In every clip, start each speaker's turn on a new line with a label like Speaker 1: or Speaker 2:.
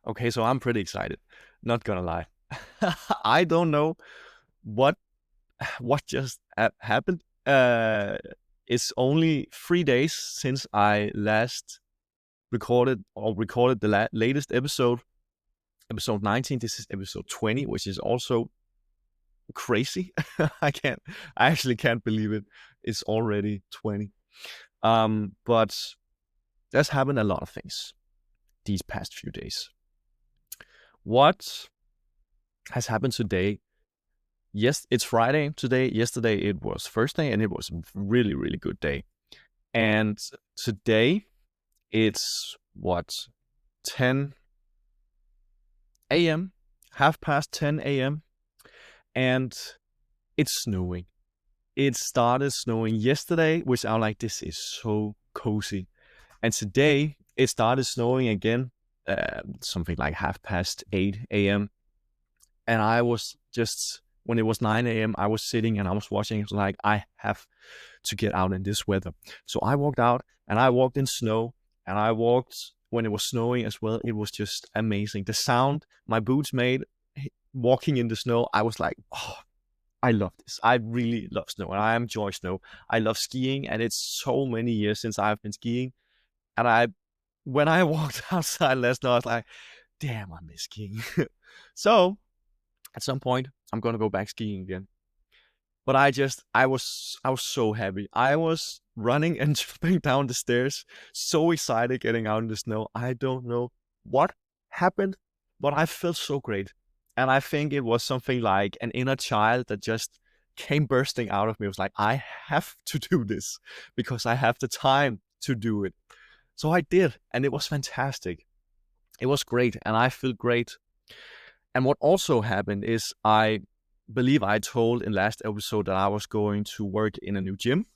Speaker 1: Okay, so I'm pretty excited. Not gonna lie. I don't know what what just happened. It's only 3 days since I last recorded the latest episode 19. This is episode 20, which is also crazy. I actually can't believe it. It's already 20. But there's happened a lot of things these past few days. What has happened today? Yes, it's Friday today. Yesterday it was Thursday, and it was a really, really good day. And today it's 10 a.m., 10:30 a.m., and it's snowing. It started snowing yesterday, which I'm like, this is so cozy. And today it started snowing again, something like 8:30 a.m. And I was just, when it was 9 a.m., I was sitting and I was watching. It was like, I have to get out in this weather. So I walked out and I walked in snow, and I walked when it was snowing as well. It was just amazing. The sound my boots made walking in the snow, I was like, oh, I love this. I really love snow, and I enjoy snow. I love skiing, and it's so many years since I've been skiing. And when I walked outside last night, I was like, damn, I miss skiing. So at some point, I'm gonna go back skiing again. But I was so happy. I was running and jumping down the stairs, so excited getting out in the snow. I don't know what happened, but I felt so great. And I think it was something like an inner child that just came bursting out of me. It was like, I have to do this because I have the time to do it. So I did, and it was fantastic. It was great, and I feel great. And what also happened is, I believe I told in last episode that I was going to work in a new gym,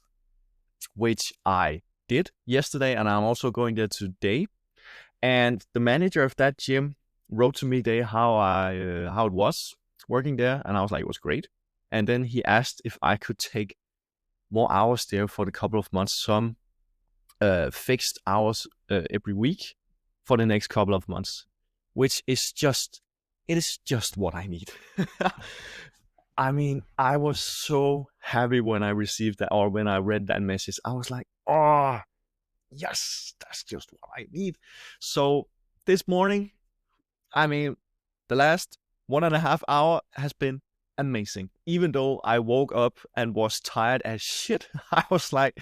Speaker 1: which I did yesterday, and I'm also going there today. And the manager of that gym wrote to me today how it was working there, and I was like, it was great. And then he asked if I could take more hours there for the couple of months, some fixed hours every week for the next couple of months, which is just what I need. I mean, I was so happy when I received that, or when I read that message. I was like, oh, yes, that's just what I need. So this morning, I mean, the last 1.5 hours has been amazing. Even though I woke up and was tired as shit, I was like,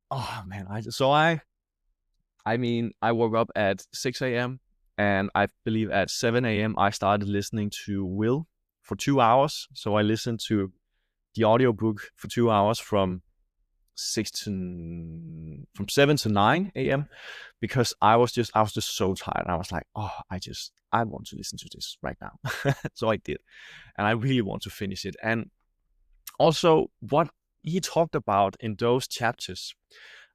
Speaker 1: oh man. I woke up at 6 a.m. and I believe at 7 a.m. I started listening to Will for 2 hours. So I listened to the audiobook for 2 hours from 7 to 9 a.m. because I was just so tired. I was like, oh, I want to listen to this right now. So I did. And I really want to finish it. And also what he talked about in those chapters,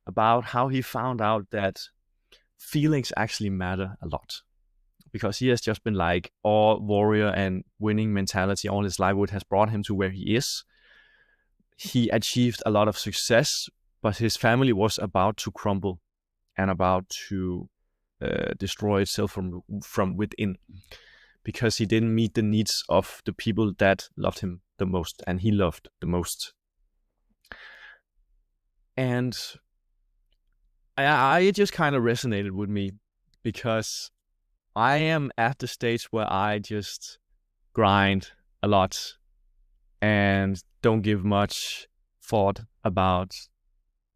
Speaker 1: about how he found out that feelings actually matter a lot, because he has just been like all warrior and winning mentality all his life, which has brought him to where he is. He achieved a lot of success, but his family was about to crumble and about to destroy itself from within, because he didn't meet the needs of the people that loved him the most and he loved the most. And it just kind of resonated with me, because I am at the stage where I just grind a lot and don't give much thought about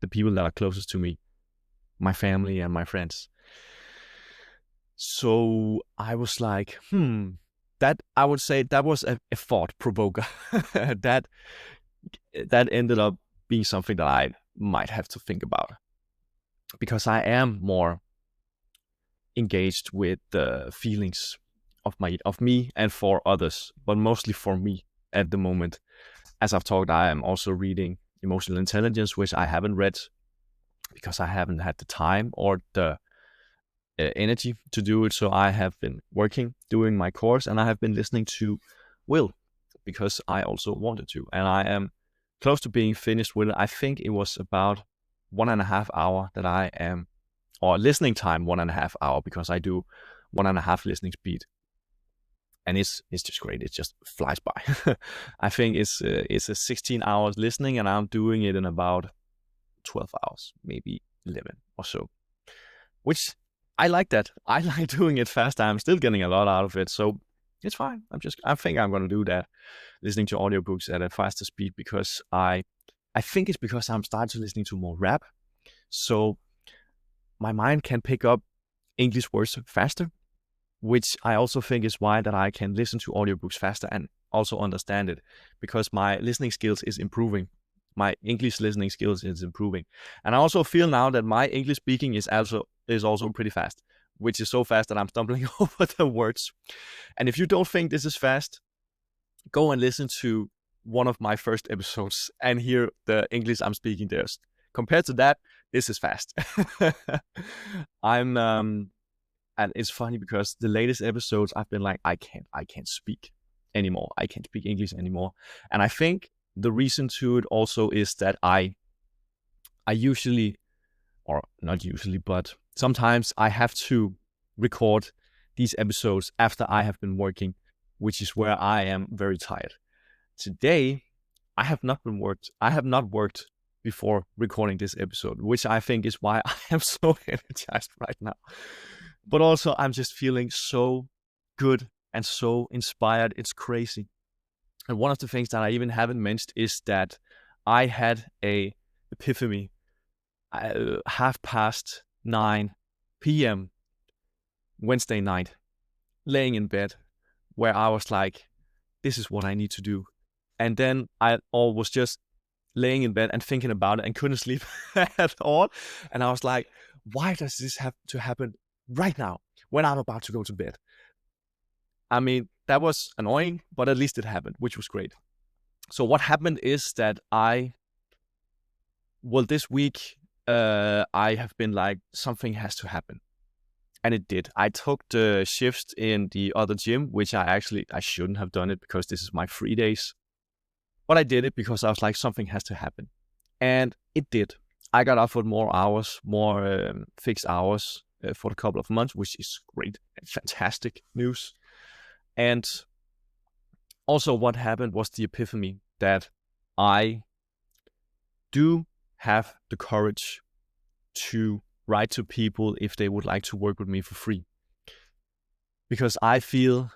Speaker 1: the people that are closest to me, my family and my friends. So I was like, that, I would say that was a thought provoker. that ended up being something that I might have to think about, because I am more engaged with the feelings of me and for others, but mostly for me at the moment. As I've talked, I am also reading Emotional Intelligence, which I haven't read because I haven't had the time or the energy to do it. So I have been working, doing my course, and I have been listening to Will because I also wanted to, and I am close to being finished with it. I think it was about 1.5 hours that I am, or listening time 1.5 hours, because I do 1.5 listening speed. And it's just great. It just flies by. I think it's a 16 hours listening, and I'm doing it in about 12 hours, maybe 11 or so. Which I like that. I like doing it fast. I'm still getting a lot out of it, so it's fine. I think I'm gonna do that, listening to audiobooks at a faster speed, because I think it's because I'm starting to listening to more rap, so my mind can pick up English words faster, which I also think is why that I can listen to audiobooks faster and also understand it, because my listening skills is improving. My English listening skills is improving. And I also feel now that my English speaking is also pretty fast, which is so fast that I'm stumbling over the words. And if you don't think this is fast, go and listen to one of my first episodes and hear the English I'm speaking there. Compared to that, this is fast. And it's funny because the latest episodes I've been like, I can't speak anymore. I can't speak English anymore. And I think the reason to it also is that I usually, or not usually, but sometimes I have to record these episodes after I have been working, which is where I am very tired. Today, I have not worked before recording this episode, which I think is why I am so energized right now. But also, I'm just feeling so good and so inspired. It's crazy. And one of the things that I even haven't mentioned is that I had a epiphany 9:30 p.m. Wednesday night, laying in bed, where I was like, this is what I need to do. And then I was just laying in bed and thinking about it and couldn't sleep at all. And I was like, why does this have to happen right now when I'm about to go to bed? I mean, that was annoying, but at least it happened, which was great. So what happened is that this week, I have been like, something has to happen. And it did. I took the shifts in the other gym, which I shouldn't have done it because this is my free days. But I did it because I was like, something has to happen. And it did. I got offered more hours, more fixed hours for a couple of months, which is great and fantastic news. And also what happened was the epiphany that I do have the courage to write to people if they would like to work with me for free. Because I feel,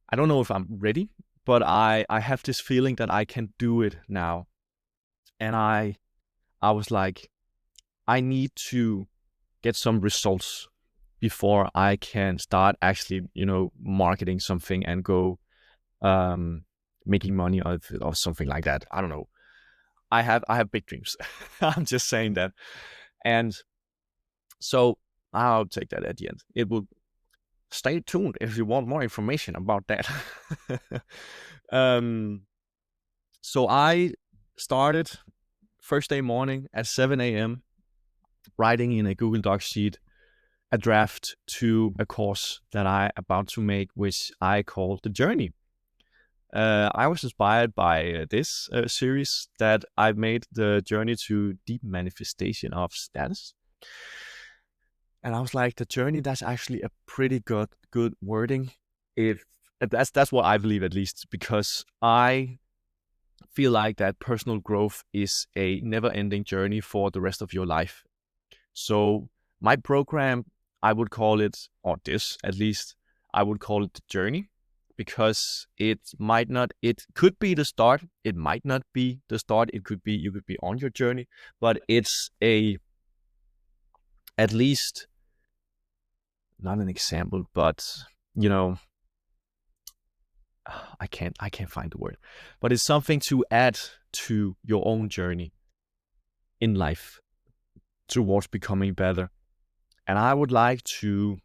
Speaker 1: I don't know if I'm ready, but I have this feeling that I can do it now. And I was like, I need to get some results before I can start actually, marketing something and go making money of it or something like that. I don't know. I have big dreams. I'm just saying that. And so I'll take that at the end. It will stay tuned if you want more information about that. So I started first day morning at 7 a.m. writing in a Google Docs sheet a draft to a course that I'm about to make, which I call The Journey. I was inspired by this series that I've made, The Journey to Deep Manifestation of Status. And I was like, The Journey, that's actually a pretty good wording. If that's what I believe, at least, because I feel like that personal growth is a never-ending journey for the rest of your life. So my program, I would call it, or this at least, I would call it The Journey, because it could be the start, it might not be the start, you could be on your journey, but it's at least not an example, but I can't find the word, but it's something to add to your own journey in life towards becoming better. And I would like to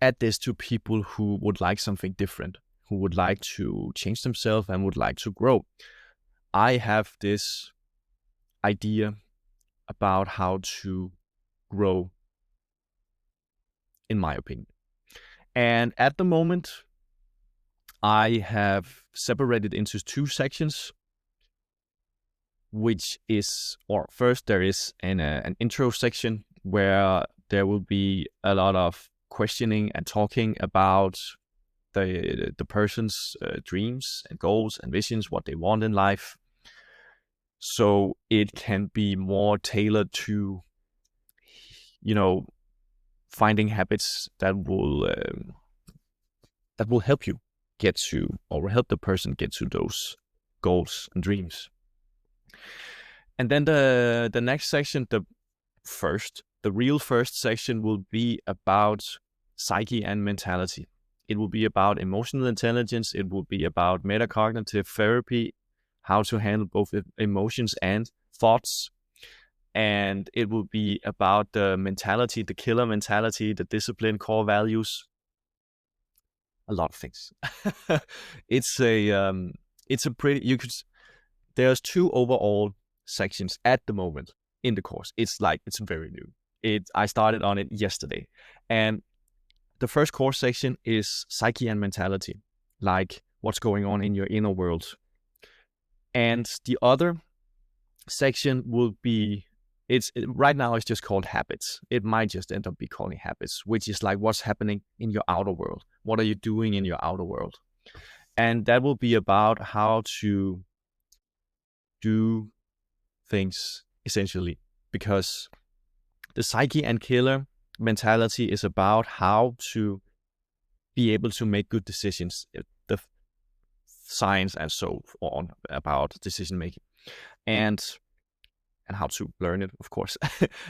Speaker 1: add this to people who would like something different, who would like to change themselves and would like to grow. I have this idea about how to grow, in my opinion. And at the moment, I have separated into 2 sections, which is, first there is an intro section where there will be a lot of questioning and talking about the person's dreams and goals and visions, what they want in life, so it can be more tailored to, finding habits that will help you get to, or help the person get to those goals and dreams. And then the next section, the real first section, will be about psyche and mentality. It will be about emotional intelligence. It will be about metacognitive therapy, how to handle both emotions and thoughts. And it will be about the mentality, the killer mentality, the discipline, core values, a lot of things. It's a pretty, there's 2 overall sections at the moment in the course. It's very new. I started on it yesterday. And the first course section is psyche and mentality, like what's going on in your inner world. And the other section will be, right now it's just called habits. It might just end up be calling habits, which is like what's happening in your outer world. What are you doing in your outer world? And that will be about how to do things, essentially, because the psyche and killer mentality is about how to be able to make good decisions, the science and so on about decision making, and how to learn it, of course.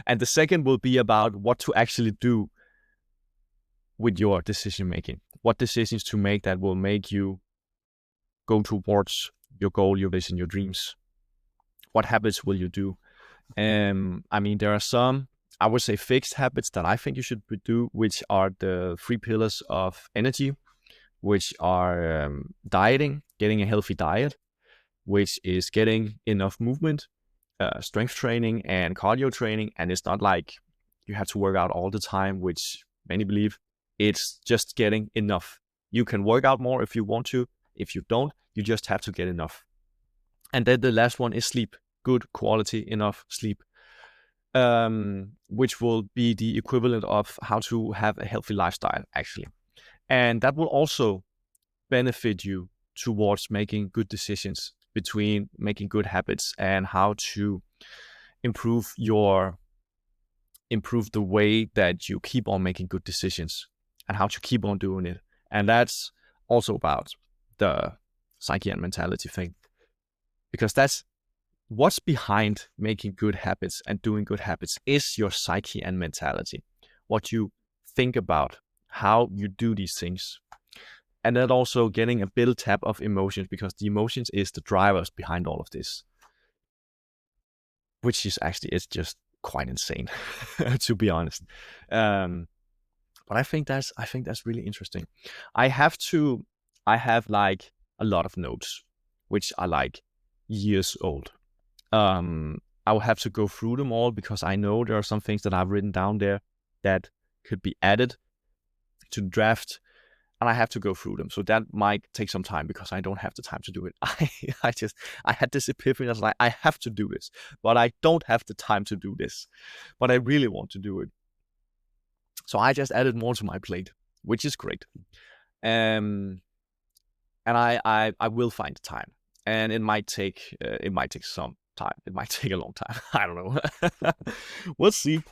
Speaker 1: And the second will be about what to actually do with your decision making, what decisions to make that will make you go towards your goal, your vision, your dreams. What habits will you do? There are some, I would say, fixed habits that I think you should do, which are the 3 pillars of energy, which are dieting, getting a healthy diet, which is getting enough movement, strength training and cardio training. And it's not like you have to work out all the time, which many believe. It's just getting enough. You can work out more if you want to. If you don't, you just have to get enough. And then the last one is sleep. Good quality, enough sleep, which will be the equivalent of how to have a healthy lifestyle, actually. And that will also benefit you towards making good decisions, between making good habits and how to improve the way that you keep on making good decisions and how to keep on doing it. And that's also about the psyche and mentality thing, because that's what's behind making good habits and doing good habits is your psyche and mentality, what you think about, how you do these things. And then also getting a build-up of emotions, because the emotions is the drivers behind all of this, which is actually, it's just quite insane, to be honest. But I think that's really interesting. I have like a lot of notes, which are like years old. I will have to go through them all, because I know there are some things that I've written down there that could be added to the draft, and I have to go through them. So that might take some time, because I don't have the time to do it. I had this epiphany. I was like, I have to do this, but I don't have the time to do this, but I really want to do it. So I just added more to my plate, which is great. And I will find the time, and it might take some time. It might take a long time. I don't know. We'll see.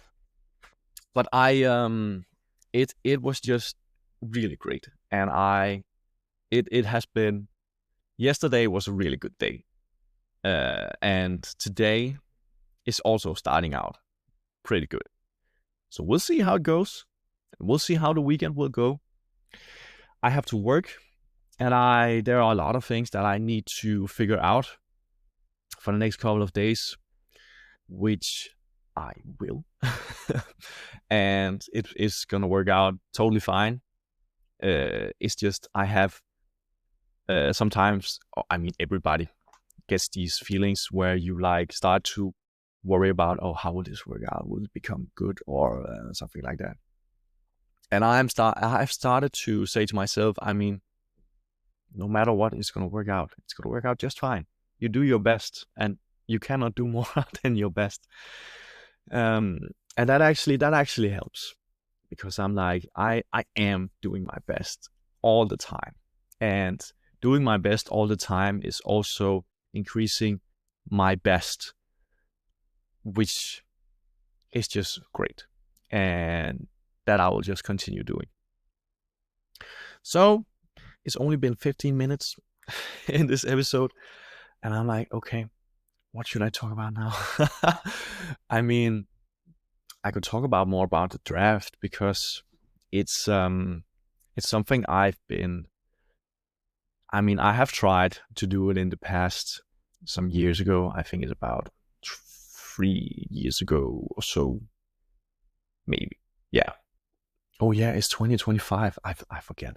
Speaker 1: But it was just really great, and it has been. Yesterday was a really good day, and today is also starting out pretty good. So we'll see how it goes. We'll see how the weekend will go. I have to work, and there are a lot of things that I need to figure out for the next couple of days, which I will. And it is gonna work out totally fine. It's just I have sometimes, everybody gets these feelings where you like start to worry about, oh, how will this work out? Will it become good, or something like that? And I've started to say to myself, no matter what, it's gonna work out. It's gonna work out just fine. You do your best, and you cannot do more than your best. And that actually helps. because I'm like, I am doing my best all the time. And doing my best all the time is also increasing my best, which is just great. And that I will just continue doing. So it's only been 15 minutes in this episode. And I'm like, okay, what should I talk about now? I mean, I could talk about more about the draft because it's something I've been. I mean, I have tried to do it in the past some years ago. I think it's about 3 years ago or so, maybe. Yeah. Oh yeah, it's 2025. I forget.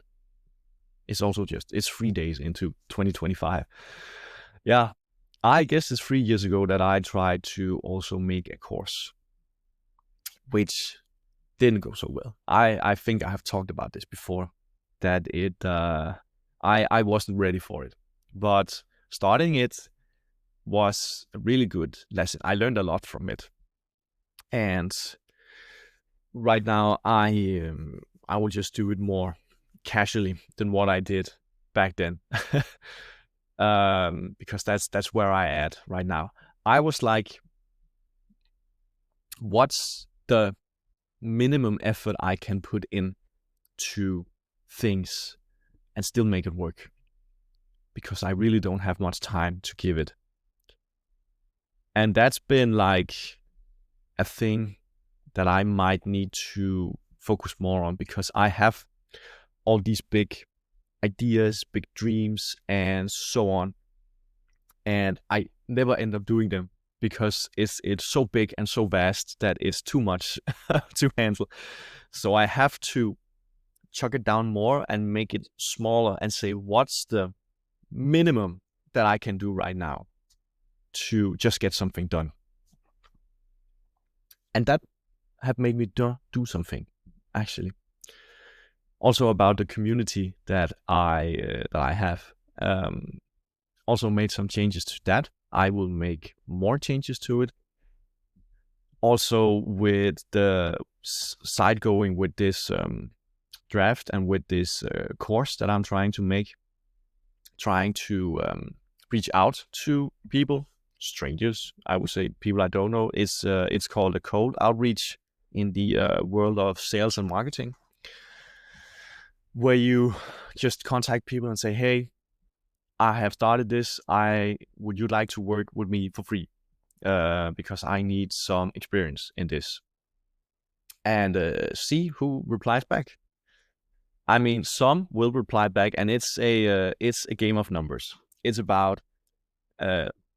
Speaker 1: It's also it's 3 days into 2025. Yeah. I guess it's 3 years ago that I tried to also make a course, which didn't go so well. I think I have talked about this before, that I wasn't ready for it. But starting it was a really good lesson. I learned a lot from it. And right now I will just do it more casually than what I did back then. Because that's where I at right now. I was like, what's the minimum effort I can put in to things and still make it work? Because I really don't have much time to give it. And that's been like a thing that I might need to focus more on, because I have all these big ideas, big dreams, and so on. And I never end up doing them because it's so big and so vast that it's too much to handle. So I have to chuck it down more and make it smaller and say, what's the minimum that I can do right now to just get something done? And that have made me do something, actually. Also about the community that I have. Also made some changes to that. I will make more changes to it. Also with the side going with this draft and with this course that I'm trying to make, trying to reach out to people, strangers, I would say, people I don't know. It's called a cold outreach in the world of sales and marketing, where you just contact people and say, hey, I have started this. Would you like to work with me for free? Because I need some experience in this. And see who replies back. I mean, some will reply back, and it's a game of numbers. It's about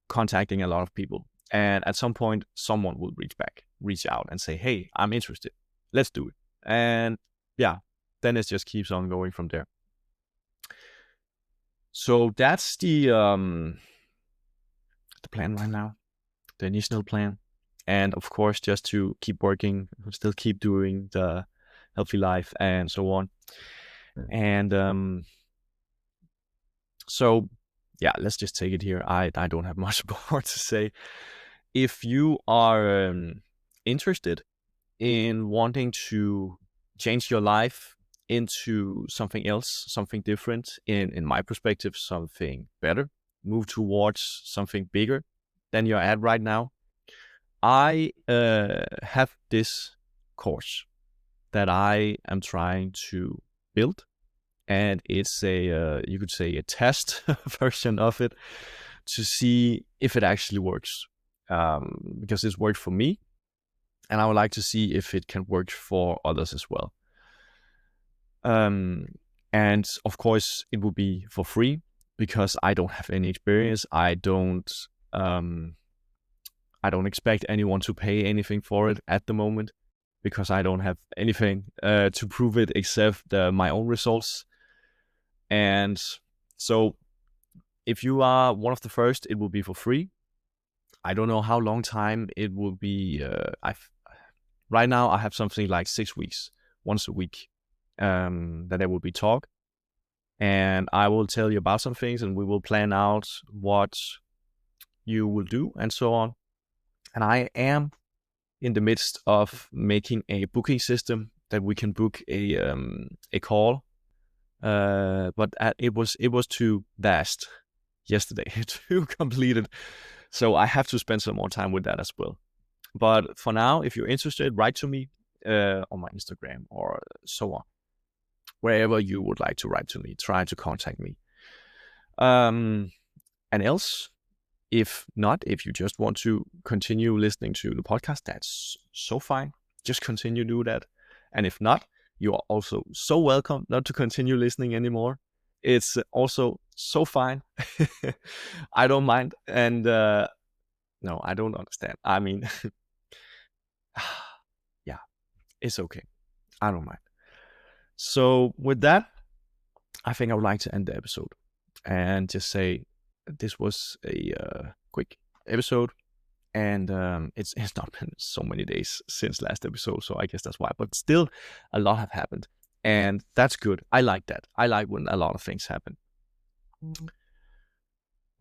Speaker 1: contacting a lot of people, and at some point, someone will reach out, and say, "Hey, I'm interested. Let's do it." And yeah, then it just keeps on going from there. So that's the plan right now, the initial plan. And of course, just to keep working, still keep doing the healthy life and so on. And so yeah, let's just take it here. I don't have much more to say. If you are interested in wanting to change your life into something else, something different, in my perspective, something better, move towards something bigger than you're at right now, I have this course that I am trying to build, and it's you could say a test version of it to see if it actually works, because it's worked for me, and I would like to see if it can work for others as well. And of course, it will be for free because I don't have any experience. I don't expect anyone to pay anything for it at the moment, because I don't have anything to prove it except my own results. And so if you are one of the first, it will be for free. I don't know how long time it will be. Right now I have something like 6 weeks, once a week, that there will be talk. And I will tell you about some things, and we will plan out what you will do and so on. And I am in the midst of making a booking system that we can book a call. But it was too vast yesterday to complete it. So I have to spend some more time with that as well. But for now, if you're interested, write to me on my Instagram or so on. Wherever you would like to write to me, try to contact me. And else, if not, if you just want to continue listening to the podcast, that's so fine. Just continue to do that. And if not, you are also so welcome not to continue listening anymore. It's also so fine. I don't mind. And no, I don't understand. I mean, yeah, it's okay. I don't mind. So with that, I think I would like to end the episode and just say this was a quick episode. And it's not been so many days since last episode, so I guess that's why. But still, a lot have happened, and that's good. I like that. I like when a lot of things happen.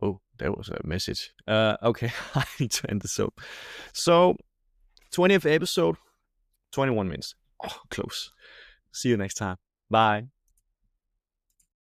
Speaker 1: Oh, there was a message. Okay, I need to end this up. So, 20th episode, 21 minutes. Oh, close. See you next time. Bye.